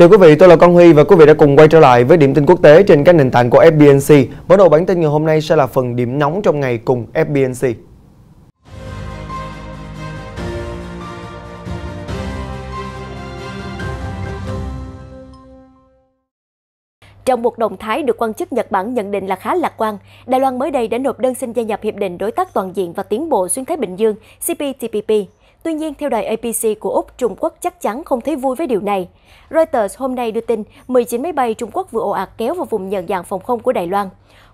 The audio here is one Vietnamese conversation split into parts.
Chào quý vị, tôi là Con Huy và quý vị đã cùng quay trở lại với điểm tin quốc tế trên các nền tảng của FBNC. Mở đầu bản tin ngày hôm nay sẽ là phần điểm nóng trong ngày cùng FBNC. Trong một động thái được quan chức Nhật Bản nhận định là khá lạc quan, Đài Loan mới đây đã nộp đơn xin gia nhập Hiệp định Đối tác Toàn diện và Tiến bộ Xuyên Thái Bình Dương CPTPP. Tuy nhiên, theo đài APC của Úc, Trung Quốc chắc chắn không thấy vui với điều này. Reuters hôm nay đưa tin 19 máy bay Trung Quốc vừa ồ ạt kéo vào vùng nhận dạng phòng không của Đài Loan.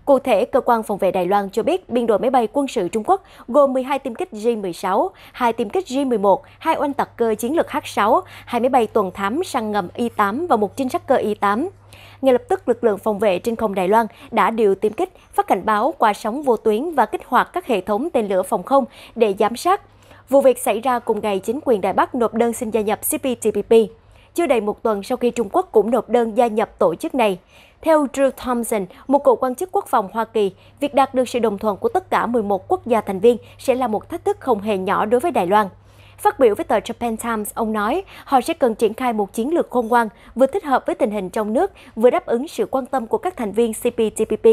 Cụ thể, Cơ quan Phòng vệ Đài Loan cho biết biên đội máy bay quân sự Trung Quốc gồm 12 tiêm kích J-16, 2 tiêm kích J-11, 2 oanh tạc cơ chiến lược H-6, 2 máy bay tuần thám săn ngầm Y-8 và một trinh sát cơ Y-8. Ngay lập tức, lực lượng phòng vệ trên không Đài Loan đã điều tiêm kích, phát cảnh báo qua sóng vô tuyến và kích hoạt các hệ thống tên lửa phòng không để giám sát. Vụ việc xảy ra cùng ngày chính quyền Đài Bắc nộp đơn xin gia nhập CPTPP. Chưa đầy một tuần sau khi Trung Quốc cũng nộp đơn gia nhập tổ chức này. Theo Drew Thompson, một cựu quan chức quốc phòng Hoa Kỳ, việc đạt được sự đồng thuận của tất cả 11 quốc gia thành viên sẽ là một thách thức không hề nhỏ đối với Đài Loan. Phát biểu với tờ Japan Times, ông nói họ sẽ cần triển khai một chiến lược khôn ngoan, vừa thích hợp với tình hình trong nước, vừa đáp ứng sự quan tâm của các thành viên CPTPP.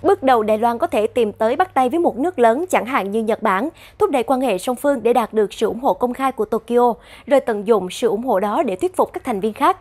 Bước đầu, Đài Loan có thể tìm tới bắt tay với một nước lớn chẳng hạn như Nhật Bản, thúc đẩy quan hệ song phương để đạt được sự ủng hộ công khai của Tokyo, rồi tận dụng sự ủng hộ đó để thuyết phục các thành viên khác.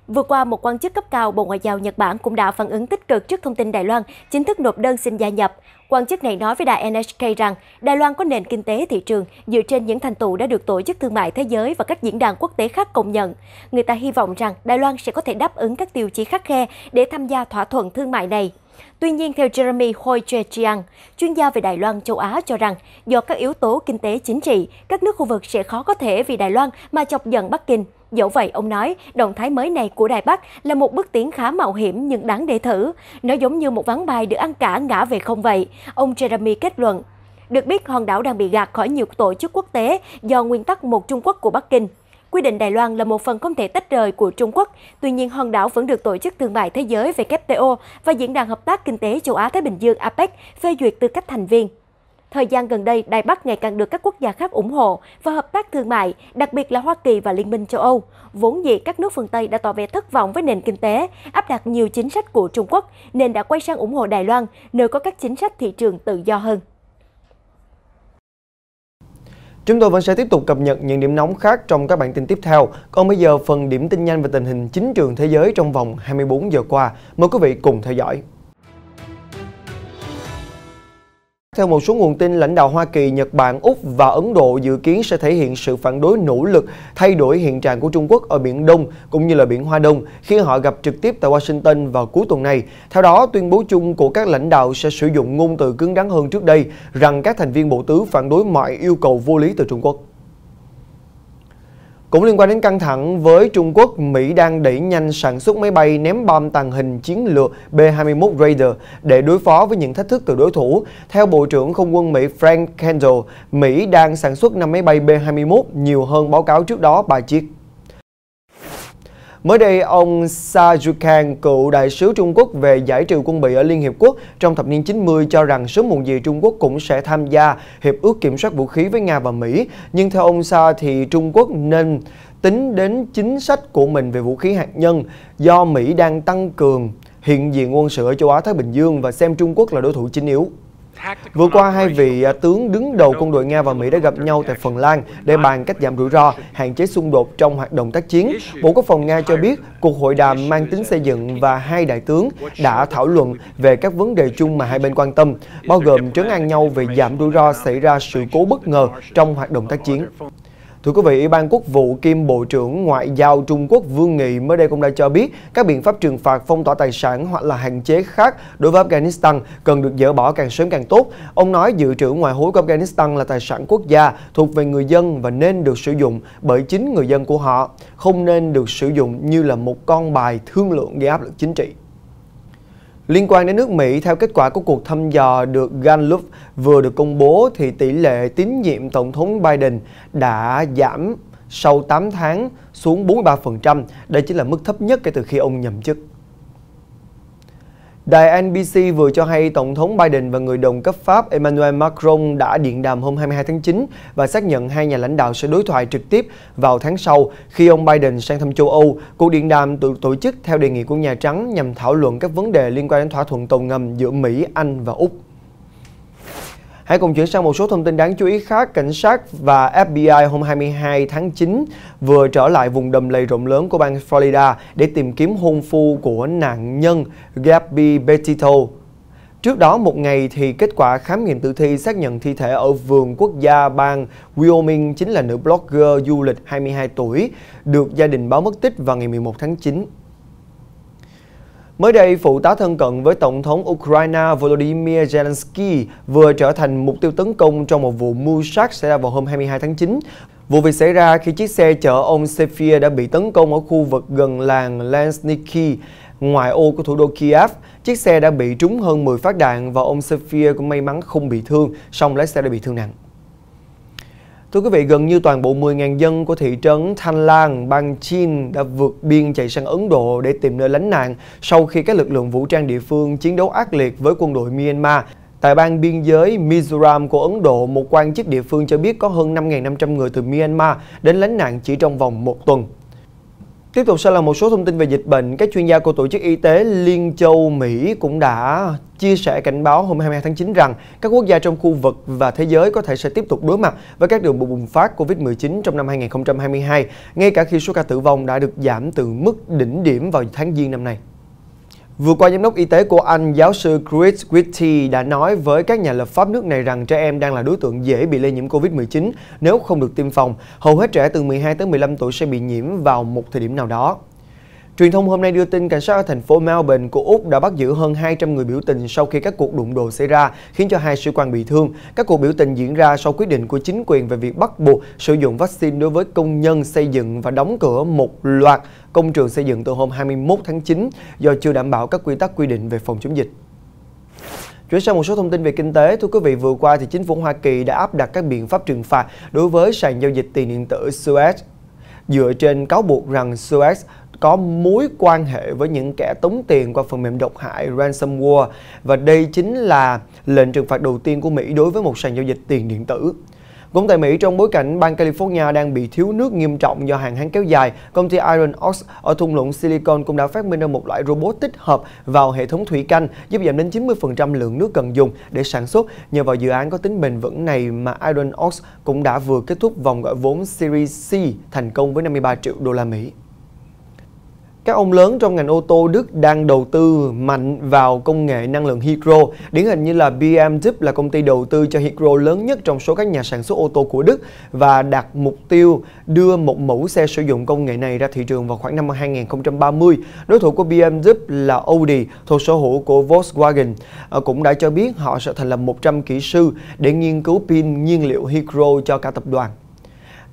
Vừa qua, một quan chức cấp cao Bộ Ngoại giao Nhật Bản cũng đã phản ứng tích cực trước thông tin Đài Loan chính thức nộp đơn xin gia nhập. Quan chức này nói với đài NHK rằng Đài Loan có nền kinh tế thị trường dựa trên những thành tựu đã được Tổ chức Thương mại Thế giới và các diễn đàn quốc tế khác công nhận. Người ta hy vọng rằng Đài Loan sẽ có thể đáp ứng các tiêu chí khắt khe để tham gia thỏa thuận thương mại này. Tuy nhiên, theo Jeremy Hoi-Che-Chiang, chuyên gia về Đài Loan châu Á cho rằng do các yếu tố kinh tế chính trị, các nước khu vực sẽ khó có thể vì Đài Loan mà chọc giận Bắc Kinh. Dẫu vậy, ông nói, động thái mới này của Đài Bắc là một bước tiến khá mạo hiểm nhưng đáng để thử. Nó giống như một ván bài được ăn cả ngã về không vậy, ông Jeremy kết luận. Được biết, hòn đảo đang bị gạt khỏi nhiều tổ chức quốc tế do nguyên tắc một Trung Quốc của Bắc Kinh. Quy định Đài Loan là một phần không thể tách rời của Trung Quốc, tuy nhiên hòn đảo vẫn được Tổ chức Thương mại Thế giới WTO và Diễn đàn Hợp tác Kinh tế Châu Á-Thái Bình Dương APEC phê duyệt tư cách thành viên. Thời gian gần đây, Đài Bắc ngày càng được các quốc gia khác ủng hộ và hợp tác thương mại, đặc biệt là Hoa Kỳ và Liên minh châu Âu. Vốn dĩ các nước phương Tây đã tỏ vẻ thất vọng với nền kinh tế, áp đặt nhiều chính sách của Trung Quốc, nên đã quay sang ủng hộ Đài Loan, nơi có các chính sách thị trường tự do hơn. Chúng tôi vẫn sẽ tiếp tục cập nhật những điểm nóng khác trong các bản tin tiếp theo. Còn bây giờ, phần điểm tin nhanh về tình hình chính trường thế giới trong vòng 24 giờ qua. Mời quý vị cùng theo dõi. Theo một số nguồn tin, lãnh đạo Hoa Kỳ, Nhật Bản, Úc và Ấn Độ dự kiến sẽ thể hiện sự phản đối nỗ lực thay đổi hiện trạng của Trung Quốc ở Biển Đông cũng như là Biển Hoa Đông khi họ gặp trực tiếp tại Washington vào cuối tuần này. Theo đó, tuyên bố chung của các lãnh đạo sẽ sử dụng ngôn từ cứng rắn hơn trước đây rằng các thành viên bộ tứ phản đối mọi yêu cầu vô lý từ Trung Quốc. Cũng liên quan đến căng thẳng với Trung Quốc, Mỹ đang đẩy nhanh sản xuất máy bay ném bom tàng hình chiến lược B-21 Raider để đối phó với những thách thức từ đối thủ. Theo Bộ trưởng Không quân Mỹ Frank Kendall, Mỹ đang sản xuất 5 máy bay B-21, nhiều hơn báo cáo trước đó 3 chiếc. Mới đây, ông Sa Zhukan, cựu đại sứ Trung Quốc về giải trừ quân bị ở Liên Hiệp Quốc trong thập niên 90 cho rằng sớm muộn gì Trung Quốc cũng sẽ tham gia Hiệp ước Kiểm soát Vũ khí với Nga và Mỹ. Nhưng theo ông Sa thì Trung Quốc nên tính đến chính sách của mình về vũ khí hạt nhân do Mỹ đang tăng cường hiện diện quân sự ở châu Á-Thái Bình Dương và xem Trung Quốc là đối thủ chính yếu. Vừa qua, hai vị tướng đứng đầu quân đội Nga và Mỹ đã gặp nhau tại Phần Lan để bàn cách giảm rủi ro, hạn chế xung đột trong hoạt động tác chiến. Bộ Quốc phòng Nga cho biết cuộc hội đàm mang tính xây dựng và hai đại tướng đã thảo luận về các vấn đề chung mà hai bên quan tâm, bao gồm trấn an nhau về giảm rủi ro xảy ra sự cố bất ngờ trong hoạt động tác chiến. Thưa quý vị, Ủy ban Quốc vụ kiêm Bộ trưởng Ngoại giao Trung Quốc Vương Nghị mới đây cũng đã cho biết các biện pháp trừng phạt, phong tỏa tài sản hoặc là hạn chế khác đối với Afghanistan cần được dỡ bỏ càng sớm càng tốt. Ông nói dự trữ ngoại hối của Afghanistan là tài sản quốc gia thuộc về người dân và nên được sử dụng bởi chính người dân của họ, không nên được sử dụng như là một con bài thương lượng gây áp lực chính trị. Liên quan đến nước Mỹ, theo kết quả của cuộc thăm dò được Gallup vừa được công bố thì tỷ lệ tín nhiệm Tổng thống Biden đã giảm sau 8 tháng xuống 43%. Đây chính là mức thấp nhất kể từ khi ông nhậm chức. Đài NBC vừa cho hay Tổng thống Biden và người đồng cấp Pháp Emmanuel Macron đã điện đàm hôm 22 tháng 9 và xác nhận hai nhà lãnh đạo sẽ đối thoại trực tiếp vào tháng sau khi ông Biden sang thăm châu Âu. Cuộc điện đàm được tổ chức theo đề nghị của Nhà Trắng nhằm thảo luận các vấn đề liên quan đến thỏa thuận tàu ngầm giữa Mỹ, Anh và Úc. Hãy cùng chuyển sang một số thông tin đáng chú ý khác. Cảnh sát và FBI hôm 22 tháng 9 vừa trở lại vùng đầm lầy rộng lớn của bang Florida để tìm kiếm hôn phu của nạn nhân Gabby Petito. Trước đó một ngày thì kết quả khám nghiệm tử thi xác nhận thi thể ở vườn quốc gia bang Wyoming chính là nữ blogger du lịch 22 tuổi, được gia đình báo mất tích vào ngày 11 tháng 9. Mới đây, phụ tá thân cận với Tổng thống Ukraine Volodymyr Zelensky vừa trở thành mục tiêu tấn công trong một vụ mưu sát xảy ra vào hôm 22 tháng 9. Vụ việc xảy ra khi chiếc xe chở ông Sefir đã bị tấn công ở khu vực gần làng Lensniki, ngoại ô của thủ đô Kiev. Chiếc xe đã bị trúng hơn 10 phát đạn và ông Sefir cũng may mắn không bị thương, song lái xe đã bị thương nặng. Thưa quý vị, gần như toàn bộ 10.000 dân của thị trấn Thanh Lang, bang Chin đã vượt biên chạy sang Ấn Độ để tìm nơi lánh nạn sau khi các lực lượng vũ trang địa phương chiến đấu ác liệt với quân đội Myanmar. Tại bang biên giới Mizoram của Ấn Độ, một quan chức địa phương cho biết có hơn 5.500 người từ Myanmar đến lánh nạn chỉ trong vòng một tuần. Tiếp tục sẽ là một số thông tin về dịch bệnh. Các chuyên gia của Tổ chức Y tế Liên châu Mỹ cũng đã chia sẻ cảnh báo hôm 22 tháng 9 rằng các quốc gia trong khu vực và thế giới có thể sẽ tiếp tục đối mặt với các đợt bùng phát Covid-19 trong năm 2022, ngay cả khi số ca tử vong đã được giảm từ mức đỉnh điểm vào tháng Giêng năm nay. Vừa qua, Giám đốc Y tế của Anh, giáo sư Chris Whitty đã nói với các nhà lập pháp nước này rằng trẻ em đang là đối tượng dễ bị lây nhiễm Covid-19 nếu không được tiêm phòng. Hầu hết trẻ từ 12 tới 15 tuổi sẽ bị nhiễm vào một thời điểm nào đó. Truyền thông hôm nay đưa tin cảnh sát ở thành phố Melbourne của Úc đã bắt giữ hơn 200 người biểu tình sau khi các cuộc đụng độ xảy ra, khiến cho 2 sĩ quan bị thương. Các cuộc biểu tình diễn ra sau quyết định của chính quyền về việc bắt buộc sử dụng vaccine đối với công nhân xây dựng và đóng cửa một loạt công trường xây dựng từ hôm 21 tháng 9 do chưa đảm bảo các quy tắc quy định về phòng chống dịch. Chuyển sang một số thông tin về kinh tế. Thưa quý vị, vừa qua thì chính phủ Hoa Kỳ đã áp đặt các biện pháp trừng phạt đối với sàn giao dịch tiền điện tử Suez dựa trên cáo buộc rằng Suez có mối quan hệ với những kẻ tống tiền qua phần mềm độc hại ransomware, và đây chính là lệnh trừng phạt đầu tiên của Mỹ đối với một sàn giao dịch tiền điện tử. Cũng tại Mỹ, trong bối cảnh bang California đang bị thiếu nước nghiêm trọng do hạn hán kéo dài, công ty Iron Ox ở thung lũng Silicon cũng đã phát minh ra một loại robot tích hợp vào hệ thống thủy canh giúp giảm đến 90% lượng nước cần dùng để sản xuất. Nhờ vào dự án có tính bền vững này mà Iron Ox cũng đã vừa kết thúc vòng gọi vốn Series C thành công với 53 triệu đô la Mỹ. Các ông lớn trong ngành ô tô Đức đang đầu tư mạnh vào công nghệ năng lượng hydro. Điển hình như là BMW là công ty đầu tư cho hydro lớn nhất trong số các nhà sản xuất ô tô của Đức và đặt mục tiêu đưa một mẫu xe sử dụng công nghệ này ra thị trường vào khoảng năm 2030. Đối thủ của BMW là Audi, thuộc sở hữu của Volkswagen, cũng đã cho biết họ sẽ thành lập 100 kỹ sư để nghiên cứu pin nhiên liệu hydro cho cả tập đoàn.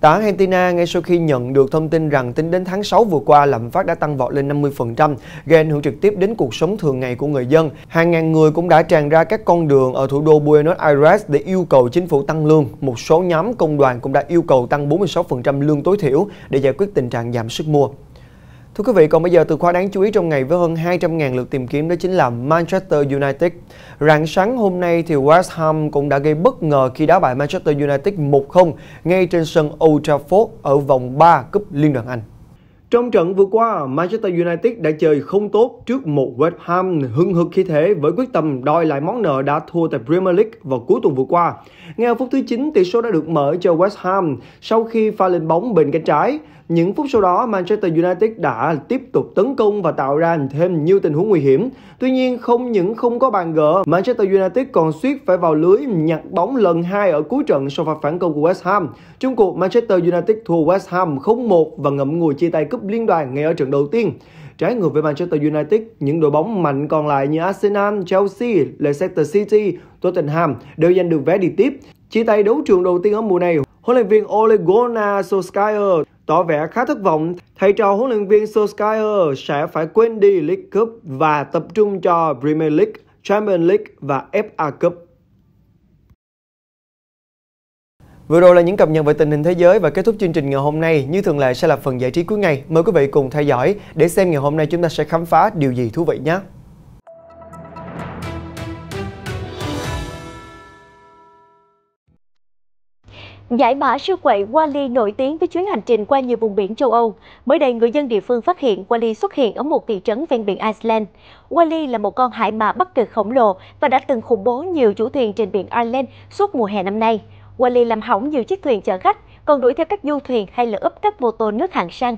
Tại Argentina, ngay sau khi nhận được thông tin rằng tính đến tháng 6 vừa qua, lạm phát đã tăng vọt lên 50%, gây ảnh hưởng trực tiếp đến cuộc sống thường ngày của người dân. Hàng ngàn người cũng đã tràn ra các con đường ở thủ đô Buenos Aires để yêu cầu chính phủ tăng lương. Một số nhóm công đoàn cũng đã yêu cầu tăng 46% lương tối thiểu để giải quyết tình trạng giảm sức mua. Thưa quý vị, còn bây giờ từ khóa đáng chú ý trong ngày với hơn 200.000 lượt tìm kiếm đó chính là Manchester United. Rạng sáng hôm nay thì West Ham cũng đã gây bất ngờ khi đá bại Manchester United 1-0 ngay trên sân Old Trafford ở vòng 3 cúp Liên đoàn Anh. Trong trận vừa qua, Manchester United đã chơi không tốt trước một West Ham hừng hực khí thế với quyết tâm đòi lại món nợ đã thua tại Premier League vào cuối tuần vừa qua. Ngay ở phút thứ 9, tỷ số đã được mở cho West Ham sau khi pha lên bóng bên cánh trái. Những phút sau đó, Manchester United đã tiếp tục tấn công và tạo ra thêm nhiều tình huống nguy hiểm. Tuy nhiên, không những không có bàn gỡ, Manchester United còn suýt phải vào lưới nhặt bóng lần 2 ở cuối trận sau pha phản công của West Ham. Trong cuộc, Manchester United thua West Ham 0-1 và ngậm ngùi chia tay cúp Liên đoàn ngay ở trận đầu tiên. Trái ngược với Manchester United, những đội bóng mạnh còn lại như Arsenal, Chelsea, Leicester City, Tottenham đều giành được vé đi tiếp. Chia tay đấu trường đầu tiên ở mùa này, huấn luyện viên Ole Gunnar Solskjaer tỏ vẻ khá thất vọng. Thầy trò huấn luyện viên Solskjaer sẽ phải quên đi League Cup và tập trung cho Premier League, Champions League và FA Cup. Vừa rồi là những cập nhật về tình hình thế giới và kết thúc chương trình ngày hôm nay. Như thường lệ sẽ là phần giải trí cuối ngày. Mời quý vị cùng theo dõi để xem ngày hôm nay chúng ta sẽ khám phá điều gì thú vị nhé. Giải mã siêu quậy Wally nổi tiếng với chuyến hành trình qua nhiều vùng biển châu Âu. Mới đây, người dân địa phương phát hiện Wally xuất hiện ở một thị trấn ven biển Iceland. Wally là một con hải mã Bắc Cực khổng lồ và đã từng khủng bố nhiều chủ thuyền trên biển Ireland suốt mùa hè năm nay. Wally làm hỏng nhiều chiếc thuyền chở khách, còn đuổi theo các du thuyền hay là úp các mô tô nước hạng sang.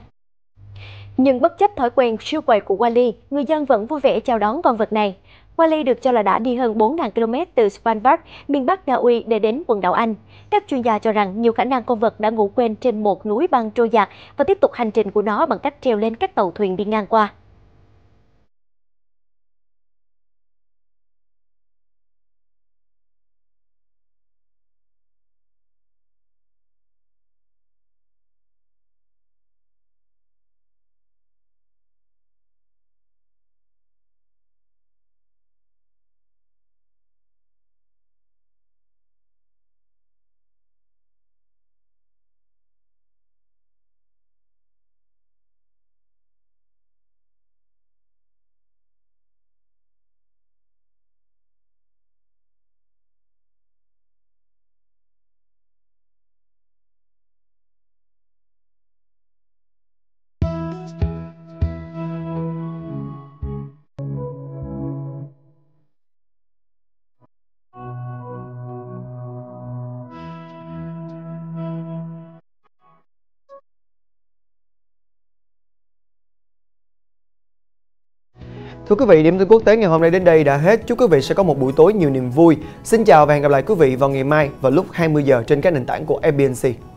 Nhưng bất chấp thói quen siêu quậy của Wally, người dân vẫn vui vẻ chào đón con vật này. Wally được cho là đã đi hơn 4.000 km từ Svalbard, miền Bắc Na Uy để đến quần đảo Anh. Các chuyên gia cho rằng nhiều khả năng con vật đã ngủ quên trên một núi băng trôi dạt và tiếp tục hành trình của nó bằng cách trèo lên các tàu thuyền đi ngang qua. Thưa quý vị, điểm tin quốc tế ngày hôm nay đến đây đã hết. Chúc quý vị sẽ có một buổi tối nhiều niềm vui. Xin chào và hẹn gặp lại quý vị vào ngày mai vào lúc 20 giờ trên các nền tảng của FBNC.